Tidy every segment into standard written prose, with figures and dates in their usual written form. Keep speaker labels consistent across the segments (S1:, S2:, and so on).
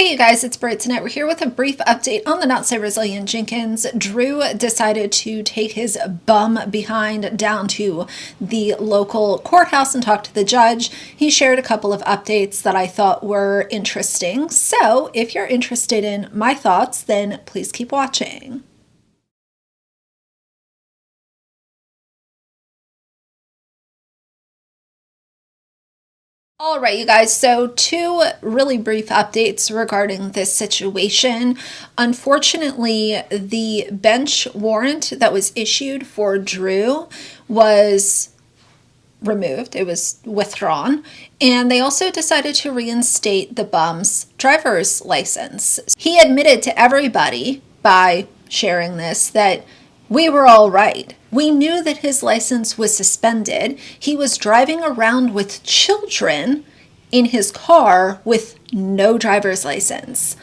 S1: Hey you guys, it's Britt tonight. We're here with a brief update on the not so resilient Jenkins. Drew decided to take his bum behind down to the local courthouse and talk to the judge. He shared a couple of updates that I thought were interesting. So if you're interested in my thoughts, then please keep watching. All right, you guys, so two really brief updates regarding this situation. Unfortunately, the bench warrant that was issued for Drew was removed. It was withdrawn. And they also decided to reinstate the bum's driver's license. He admitted to everybody by sharing this that we were all right. We knew that his license was suspended. He was driving around with children in his car with no driver's license.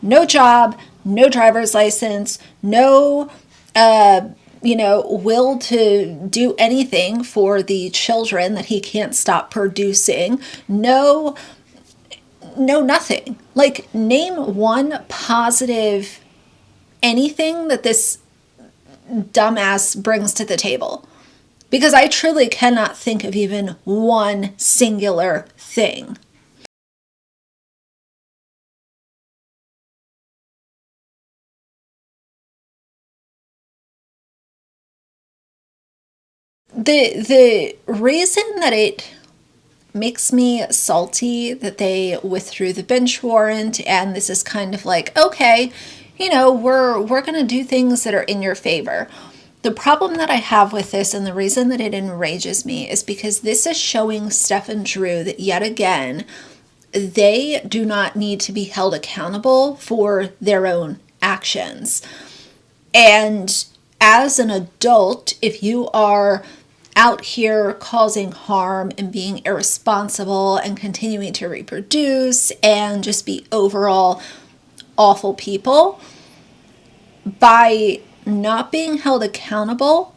S1: No job, no driver's license, no will to do anything for the children that he can't stop producing. No, nothing. Like, name one positive anything that this dumbass brings to the table. Because I truly cannot think of even one singular thing. The reason that it makes me salty that they withdrew the bench warrant, and this is kind of like, okay, we're going to do things that are in your favor. The problem that I have with this, and the reason that it enrages me, is because this is showing Steph and Drew that yet again, they do not need to be held accountable for their own actions. And as an adult, if you are out here causing harm and being irresponsible and continuing to reproduce and just be overall awful people, by not being held accountable,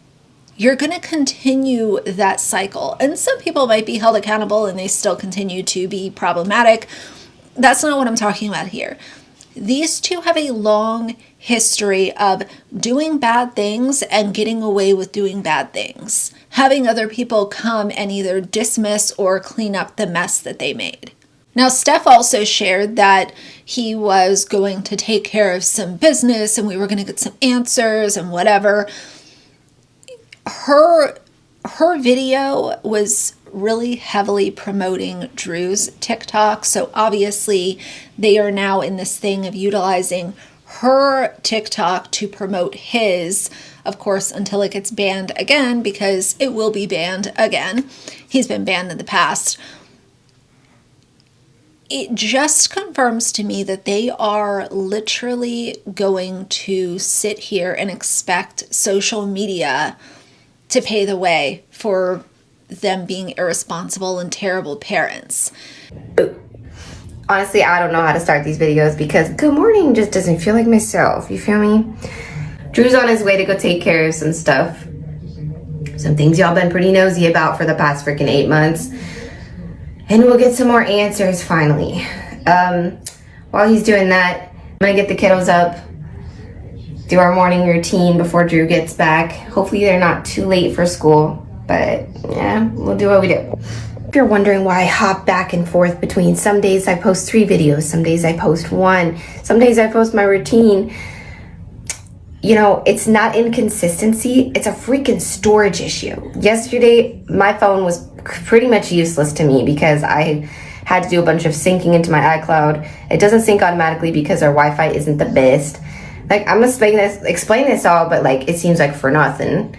S1: you're going to continue that cycle. And some people might be held accountable and they still continue to be problematic. That's not what I'm talking about here. These two have a long history of doing bad things and getting away with doing bad things, having other people come and either dismiss or clean up the mess that they made. Now, Steph also shared that he was going to take care of some business and we were going to get some answers and whatever. Her video was really heavily promoting Drew's TikTok. So obviously they are now in this thing of utilizing her TikTok to promote his, of course, until it gets banned again, because it will be banned again. He's been banned in the past. It just confirms to me that they are literally going to sit here and expect social media to pay the way for them being irresponsible and terrible parents.
S2: Honestly, I don't know how to start these videos because good morning just doesn't feel like myself. You feel me? Drew's on his way to go take care of some stuff. Some things y'all been pretty nosy about for the past freaking 8 months. And we'll get some more answers finally. While he's doing that, I'm gonna get the kiddos up, do our morning routine before Drew gets back. Hopefully they're not too late for school, but yeah, we'll do what we do. If you're wondering why I hop back and forth between some days I post 3 videos, some days I post 1, some days I post my routine, it's not inconsistency, it's a freaking storage issue. Yesterday, my phone was pretty much useless to me because I had to do a bunch of syncing into my iCloud. It doesn't sync automatically because our Wi-Fi isn't the best. Like, I'm gonna explain this all, but like, it seems like for nothing.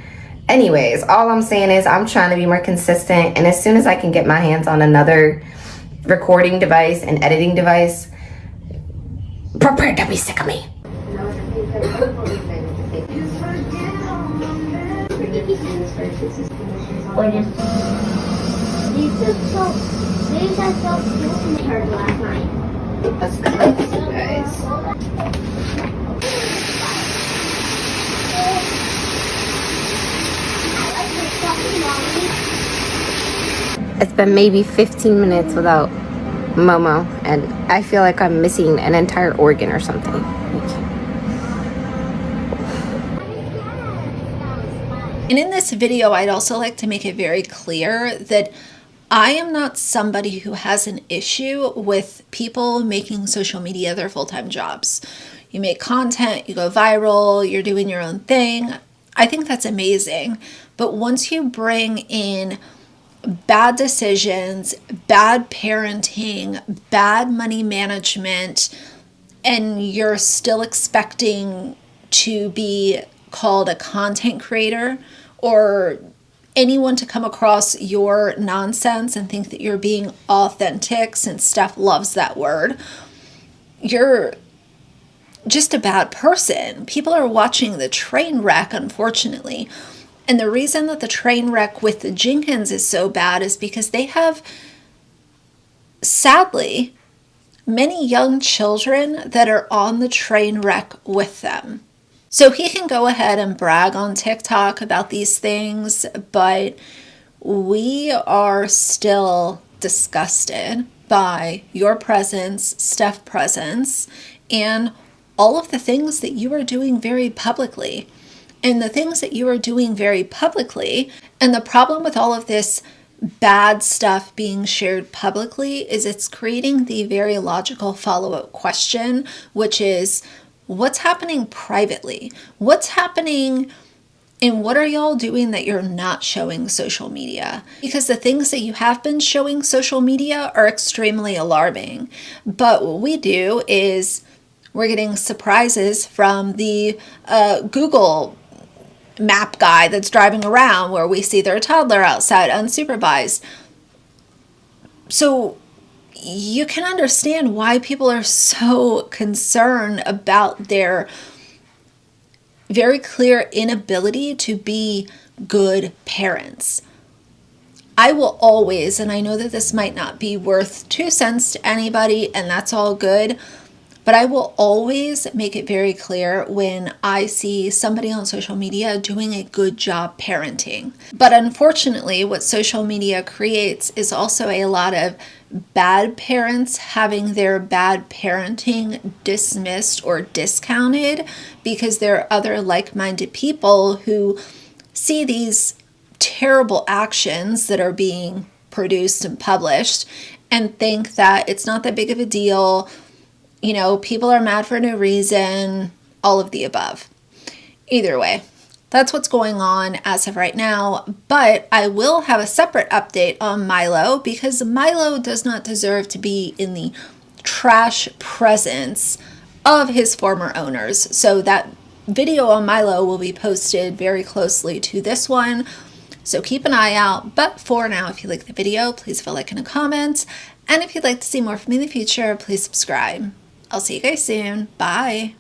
S2: Anyways, all I'm saying is I'm trying to be more consistent, and as soon as I can get my hands on another recording device and editing device, prepare to be sick of me. That's good, guys. It's been maybe 15 minutes without Momo, and I feel like I'm missing an entire organ or something.
S1: And in this video, I'd also like to make it very clear that I am not somebody who has an issue with people making social media their full-time jobs. You make content, you go viral, you're doing your own thing. I think that's amazing. But once you bring in bad decisions, bad parenting, bad money management, and you're still expecting to be called a content creator or anyone to come across your nonsense and think that you're being authentic, since Steph loves that word, you're just a bad person. People are watching the train wreck, unfortunately. And the reason that the train wreck with the Jenkins is so bad is because they have, sadly, many young children that are on the train wreck with them. So he can go ahead and brag on TikTok about these things, but we are still disgusted by your presence, Steph presence, and all of the things that you are doing very publicly. And the things that you are doing very publicly, and the problem with all of this bad stuff being shared publicly is it's creating the very logical follow-up question, which is, what's happening privately? What's happening and what are y'all doing that you're not showing social media? Because the things that you have been showing social media are extremely alarming. But what we do is we're getting surprises from the Google map guy that's driving around where we see their toddler outside unsupervised. So you can understand why people are so concerned about their very clear inability to be good parents. I will always, and I know that this might not be worth 2 cents to anybody, and that's all good, but I will always make it very clear when I see somebody on social media doing a good job parenting. But unfortunately, what social media creates is also a lot of bad parents having their bad parenting dismissed or discounted because there are other like-minded people who see these terrible actions that are being produced and published and think that it's not that big of a deal. You know, people are mad for no reason, all of the above. Either way, that's what's going on as of right now, but I will have a separate update on Milo because Milo does not deserve to be in the trash presence of his former owners. So that video on Milo will be posted very closely to this one, so keep an eye out. But for now, if you like the video, please leave a like and a comment, and if you'd like to see more from me in the future, please subscribe. I'll see you guys soon. Bye.